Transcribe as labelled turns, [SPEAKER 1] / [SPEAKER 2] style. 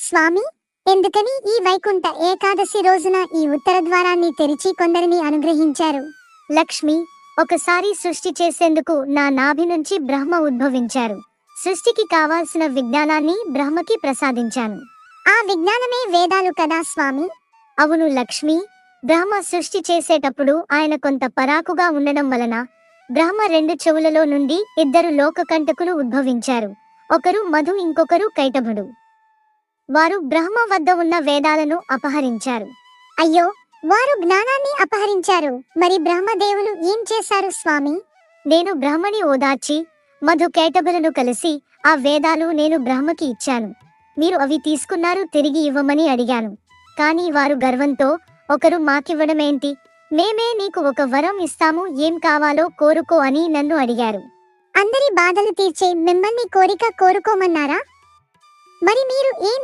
[SPEAKER 1] స్వామి, ఎందుకని ఈ వైకుంఠ ఏకాదశి రోజున ఈ ఉత్తర ద్వారాన్ని తెరిచి కొందరిని అనుగ్రహించారు?
[SPEAKER 2] లక్ష్మి, ఒకసారి సృష్టి చేసేందుకు నా నాభి నుంచి బ్రహ్మ ఉద్భవించారు. సృష్టికి కావాల్సిన విజ్ఞానాన్ని బ్రహ్మకి ప్రసాదించాను.
[SPEAKER 1] ఆ విజ్ఞానమే వేదాలు కదా స్వామి?
[SPEAKER 2] అవును లక్ష్మి, బ్రహ్మ సృష్టి చేసేటప్పుడు ఆయన కొంత పరాకుగా ఉండడం వలన బ్రహ్మ రెండు చెవులలో నుండి ఇద్దరు లోకకంటకులు ఉద్భవించారు. ఒకరు మధు, ఇంకొకరు కైటభుడు. వారు బ్రహ్మ వద్ద ఉన్న వేదాలను అపహరించారు.
[SPEAKER 1] అయ్యో, వారు జ్ఞానాన్ని అపహరించారు. మరి బ్రహ్మదేవులు ఏం చేశారు స్వామి?
[SPEAKER 2] నేను బ్రహ్మని ఓదార్చి మధు కైటభులను కలిసి ఆ వేదాలు నేను బ్రహ్మకి ఇచ్చాను. మీరు అవి తీసుకున్నారు, తిరిగి ఇవ్వమని అడిగాను. కానీ వారు గర్వంతో, ఒకరు మాకివ్వడమేంటి, మేమే నీకు ఒక వరం ఇస్తాము, ఏం కావాలో కోరుకో అని నన్ను అడిగారు.
[SPEAKER 1] అందరి బాధలు తీర్చే మిమ్మల్ని కోరిక కోరుకోమన్నారా? మరి మీరు ఏం